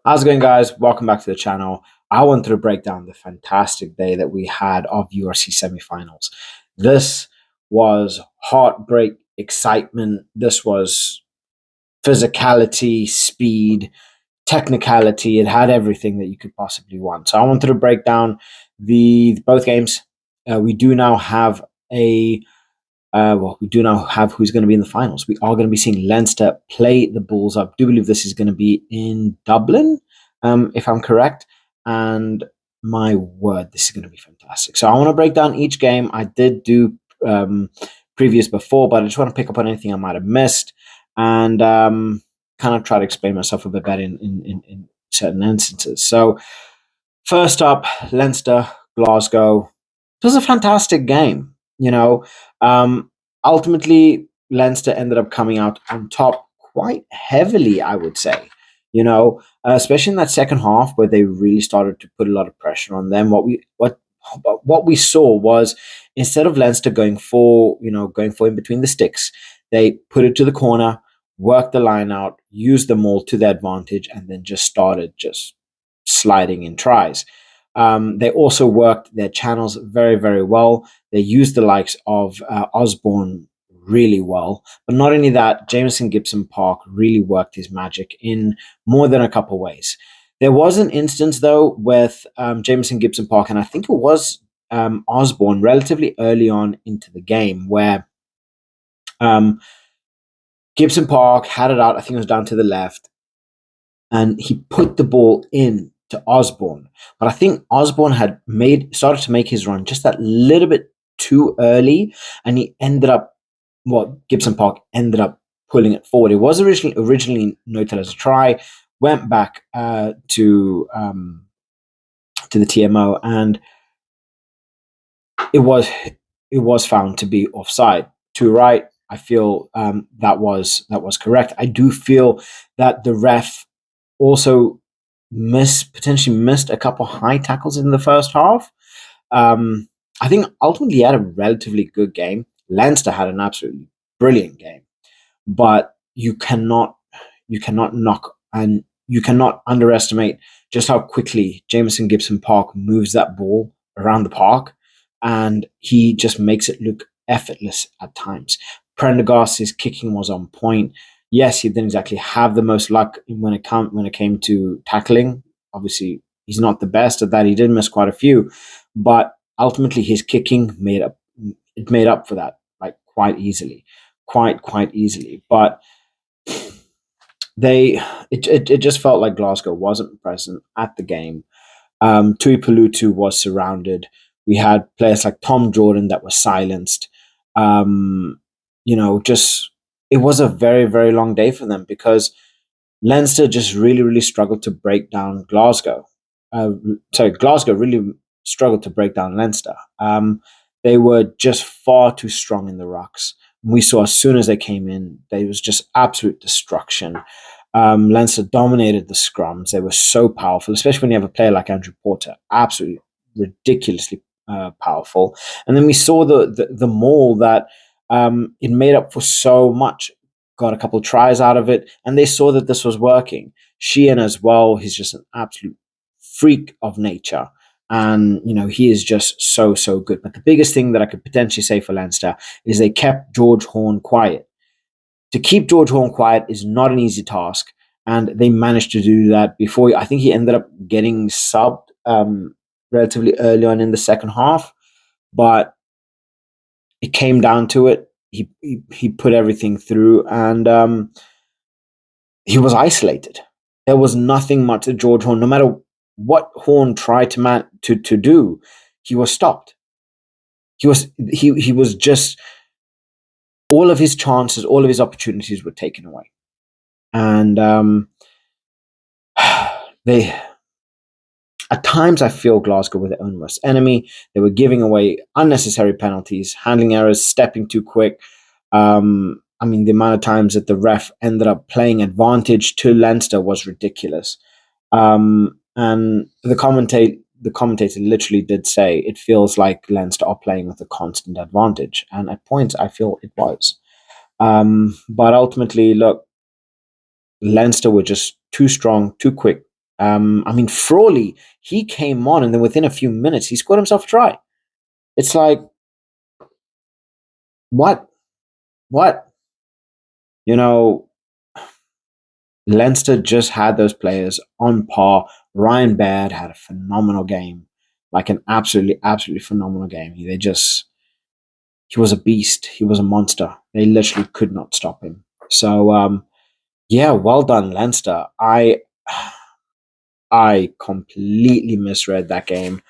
How's it going, guys? Welcome back to the channel. I wanted to break down the fantastic day that we had of URC semifinals. This was heartbreak, excitement. This was physicality, speed, technicality. It had everything that you could possibly want. So I wanted to break down the both games. We do now have we do now have who's going to be in the finals. We are going to be seeing Leinster play the Bulls. I do believe this is going to be in Dublin, if I'm correct. And my word, this is going to be fantastic. So I want to break down each game. I did do previous before, but I just want to pick up on anything I might have missed and kind of try to explain myself a bit better in certain instances. So first up, Leinster, Glasgow. It was a fantastic game. Ultimately, Leinster ended up coming out on top quite heavily, I would say. Especially in that second half where they really started to put a lot of pressure on them. What we saw was instead of Leinster going for in between the sticks, they put it to the corner, worked the line out, used the maul to their advantage, and then just started just sliding in tries. They also worked their channels very, very well. They used the likes of Osborne really well. But not only that, Jameson Gibson Park really worked his magic in more than a couple ways. There was an instance, though, with Jameson Gibson Park, and I think it was Osborne relatively early on into the game, where Gibson Park had it out. I think it was down to the left, and he put the ball in to Osborne. But I think Osborne had started to make his run just that little bit too early, and he ended up Gibson Park ended up pulling it forward. It was originally noted as a try, went back to the TMO, and it was found to be offside. To right, I feel that was correct. I do feel that the ref also potentially missed a couple high tackles in the first half. I think ultimately he had a relatively good game. Leinster had an absolutely brilliant game, but you cannot knock and you cannot underestimate just how quickly Jameson Gibson Park moves that ball around the park, and he just makes it look effortless at times. Prendergast's kicking was on point. Yes, he didn't exactly have the most luck when it came to tackling. Obviously, he's not the best at that. He did miss quite a few, but ultimately his kicking made up for that, like quite easily. But it just felt like Glasgow wasn't present at the game. Tui Pelutu was surrounded. We had players like Tom Jordan that were silenced. Just it was a very, very long day for them because Leinster just really, really struggled to break down Glasgow. Glasgow really struggled to break down Leinster. They were just far too strong in the rucks. We saw as soon as they came in, there was just absolute destruction. Leinster dominated the scrums. They were so powerful, especially when you have a player like Andrew Porter, absolutely ridiculously powerful. And then we saw the maul that it made up for so much. Got a couple tries out of it, and they saw that this was working. Sheehan as well, he's just an absolute freak of nature. And, he is just so, so good. But the biggest thing that I could potentially say for Leinster is they kept George Horne quiet. To keep George Horne quiet is not an easy task, and they managed to do that before. I think he ended up getting subbed relatively early on in the second half, but it came down to it. He put everything through, and he was isolated. There was nothing much that George Horne, no matter what Horne tried to do, he was stopped. He was just, all of his chances, all of his opportunities were taken away, and they. At times, I feel Glasgow were their own worst enemy. They were giving away unnecessary penalties, handling errors, stepping too quick. The amount of times that the ref ended up playing advantage to Leinster was ridiculous. And the commentator literally did say it feels like Leinster are playing with a constant advantage, and at points I feel it was. But ultimately, look, Leinster were just too strong, too quick, I mean, Frawley, he came on and then within a few minutes, he scored himself a try. It's like, what? What? You know, Leinster just had those players on par. Ryan Baird had a phenomenal game, like an absolutely, absolutely phenomenal game. He was a beast. He was a monster. They literally could not stop him. So, yeah, well done, Leinster. I completely misread that game.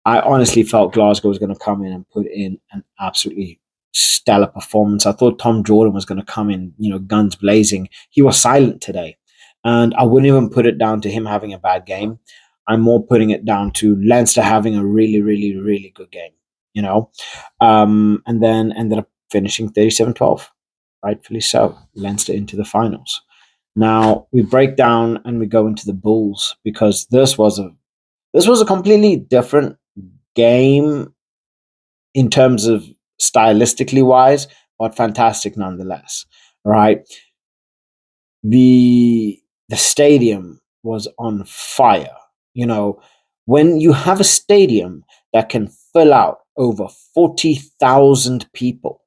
I honestly felt Glasgow was going to come in and put in an absolutely stellar performance. I thought Tom Jordan was going to come in, guns blazing. He was silent today. And I wouldn't even put it down to him having a bad game. I'm more putting it down to Leinster having a really, really, really good game, you know? And then ended up finishing 37-12, rightfully so. Leinster into the finals. Now we break down and we go into the Bulls because this was a completely different game in terms of stylistically wise, but fantastic nonetheless. Right? The stadium was on fire. You know, when you have a stadium that can fill out over 40,000 people,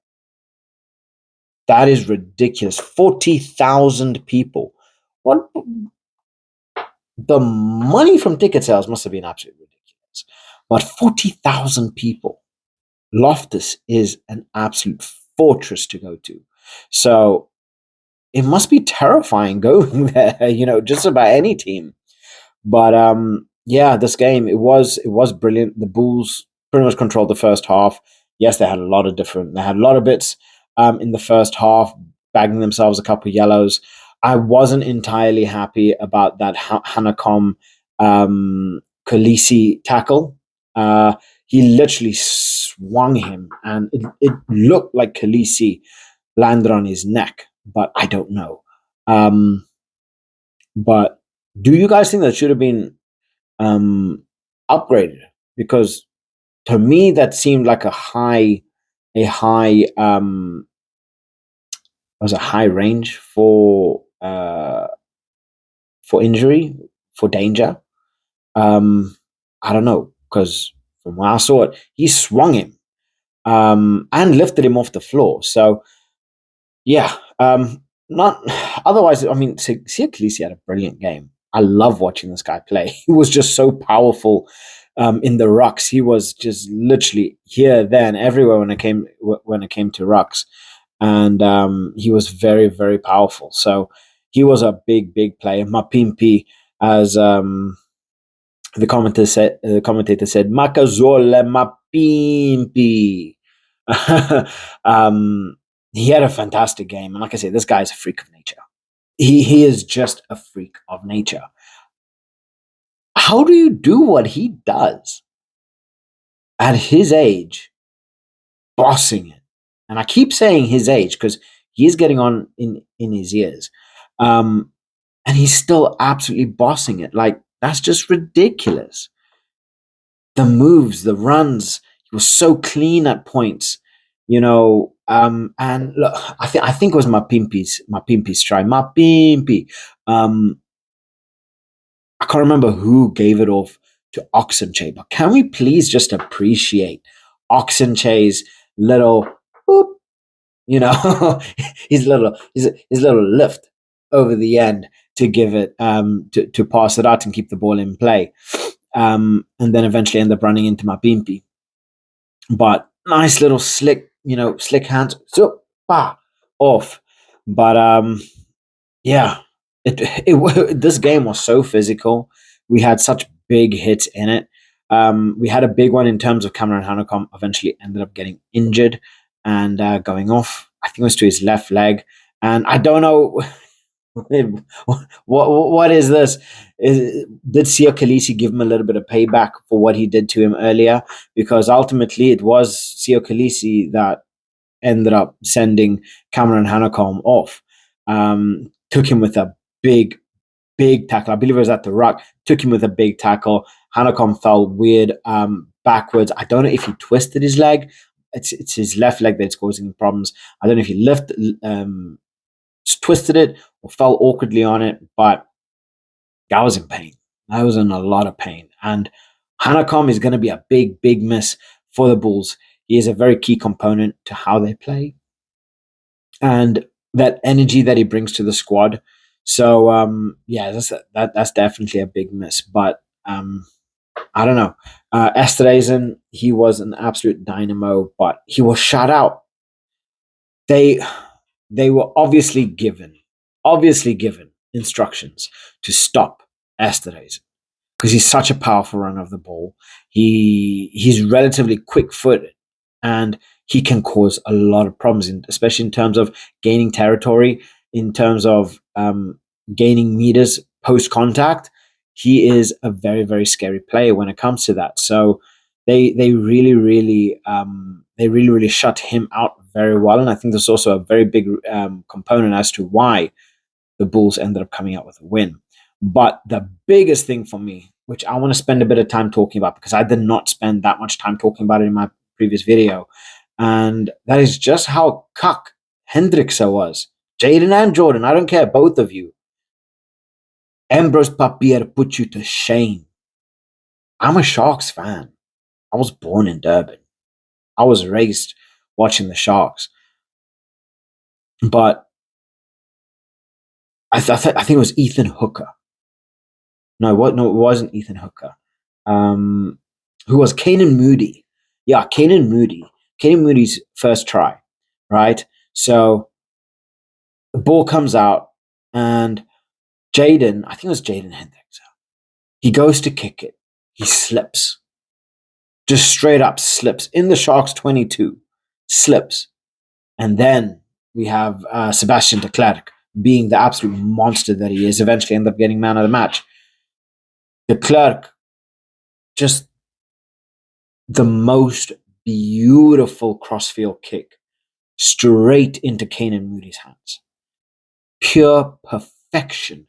that is ridiculous. 40,000 people. What the money from ticket sales must have been absolutely ridiculous. But 40,000 people. Loftus is an absolute fortress to go to. So it must be terrifying going there, just about any team. But yeah, this game it was brilliant. The Bulls pretty much controlled the first half. Yes, they had a lot of bits in the first half, bagging themselves a couple of yellows. I wasn't entirely happy about that Hanacom Khaleesi tackle. He literally swung him, and it looked like Khaleesi landed on his neck, but I don't know. Um, but do you guys think that should have been um, upgraded? Because to me, that seemed like a high was a high range for injury, for danger. Um, I don't know because from when I saw it, he swung him and lifted him off the floor. So yeah, not otherwise. I mean, Sia Khaleesi had a brilliant game. I love watching this guy play. He was just so powerful in the rucks. He was just literally here, there, and everywhere when it came to rucks, and he was very, very powerful. So he was a big, big player. Mapimpi, as the commentator said, Makazole Mapimpi. um, he had a fantastic game, and like I said, this guy is a freak of nature. He is just a freak of nature. How do you do what he does at his age, bossing it? And I keep saying his age because he is getting on in his years, um, and he's still absolutely bossing it. Like that's just ridiculous. The moves, the runs, he was so clean at points. And look, I think it was my Pimpi's try. My Pimpi. Um, I can't remember who gave it off to Oxenche, but can we please just appreciate Oxenche's little boop, you know, his little lift over the end to give it to pass it out and keep the ball in play. And then eventually end up running into my Pimpi. But nice little slick hands, so off. But yeah, this game was so physical. We had such big hits in it. We had a big one in terms of Cameron Hanekom. Eventually, ended up getting injured and going off. I think it was to his left leg, and I don't know what is this? Did Sia Khaleesi give him a little bit of payback for what he did to him earlier? Because ultimately, it was Sia Khaleesi that ended up sending Cameron Hanekom off. Took him with a big, big tackle. I believe it was at the ruck. Took him with a big tackle. Hanekom fell weird backwards. I don't know if he twisted his leg. It's his left leg that's causing problems. I don't know if he twisted it or fell awkwardly on it, but I was in pain. I was in a lot of pain. And Hanacom is going to be a big, big miss for the Bulls. He is a very key component to how they play and that energy that he brings to the squad. So yeah, that's definitely a big miss. But I don't know. Esterhazen, he was an absolute dynamo, but he was shut out. They they were obviously given instructions to stop Esterhazen because he's such a powerful runner of the ball. He's relatively quick footed and he can cause a lot of problems, especially in terms of gaining territory, in terms of gaining meters post contact. He is a very very scary player when it comes to that. So they really really shut him out very well, and I think there's also a very big component as to why the Bulls ended up coming out with a win. But the biggest thing for me, which I want to spend a bit of time talking about because I did not spend that much time talking about it in my previous video, and that is just how cuck Hendrickse was. Jaden and Jordan, I don't care, both of you. Ambrose Papier put you to shame. I'm a Sharks fan. I was born in Durban. I was raised watching the Sharks. But I think it was Ethan Hooker. No, what? No, it wasn't Ethan Hooker. Who was Kanan Moody? Yeah, Kanan Moody. Kanan Moody's first try, right? So the ball comes out, and Jaden, I think it was Jaden Hendricks. He goes to kick it. He slips, just straight up slips in the Sharks 22, slips, and then we have Sebastian de Klerk being the absolute monster that he is. Eventually, end up getting man of the match. De Klerk, just the most beautiful crossfield kick straight into Kanan Moody's hands. Pure perfection.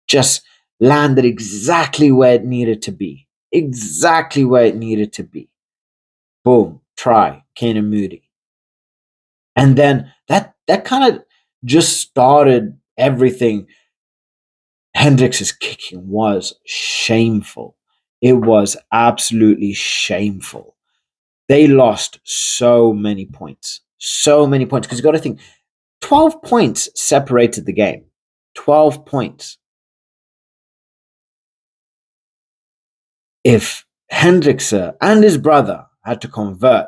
Just landed exactly where it needed to be. Exactly where it needed to be. Boom. Try. Kanan Moody. And then that kind of just started everything. Hendricks' kicking was shameful. It was absolutely shameful. They lost so many points. So many points. Because you got to think 12 points separated the game. 12 points. If Hendrickse and his brother had to convert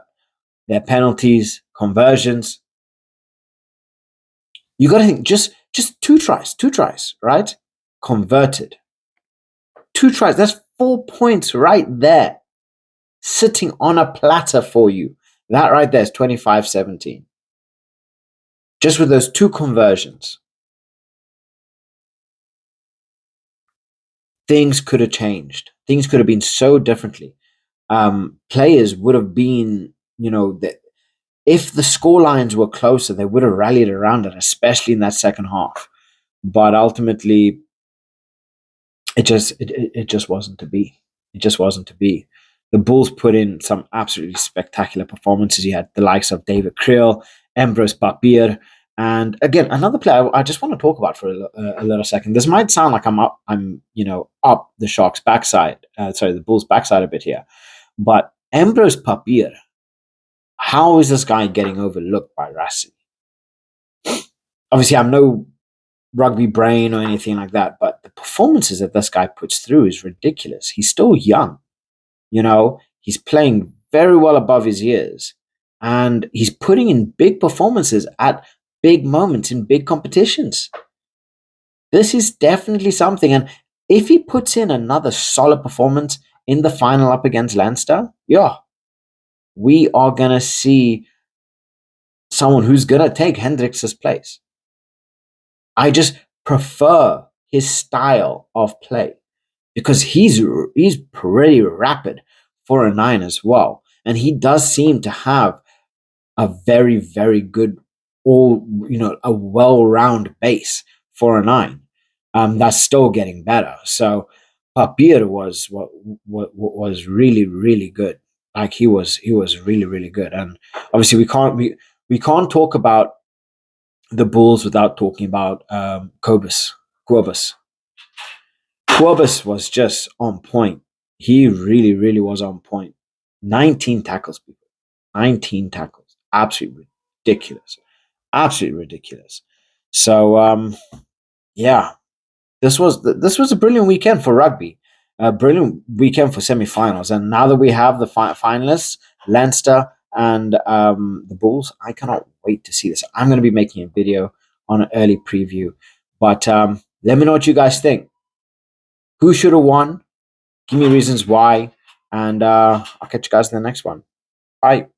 their penalties, conversions, you got to think just two tries, right? Converted. 2 tries. That's 4 points right there, sitting on a platter for you. That right there is 25-17. Just with those 2 conversions, things could have changed. Things could have been so differently. Players would have been, if the score lines were closer, they would have rallied around it, especially in that second half. But ultimately, it just wasn't to be. It just wasn't to be. The Bulls put in some absolutely spectacular performances. You had the likes of David Creel, Ambrose Papier, and again another player I just want to talk about for a little second. This might sound like I'm up the Sharks' backside, the Bulls' backside a bit here, but Ambrose Papier, how is this guy getting overlooked by Racing? Obviously, I'm no rugby brain or anything like that, but the performances that this guy puts through is ridiculous. He's still young, he's playing very well above his years, and he's putting in big performances at big moments in big competitions. This is definitely something, and if he puts in another solid performance in the final up against Leinster, we are gonna see someone who's gonna take Hendricks' place. I just prefer his style of play because he's pretty rapid for a 9 as well, and he does seem to have a very very good a well-round base for a 9. That's still getting better. So Papier was what was really really good. Like he was really really good, and obviously we can't talk about the Bulls without talking about Kobus. Quobus was just on point. He really, really was on point. 19 tackles, people. 19 tackles. Absolutely ridiculous. Absolutely ridiculous. So, yeah, this was a brilliant weekend for rugby. A brilliant weekend for semi-finals. And now that we have the finalists, Leinster and the Bulls, I cannot wait to see this. I'm going to be making a video on an early preview. But let me know what you guys think. Who should have won? Give me reasons why. And I'll catch you guys in the next one. Bye.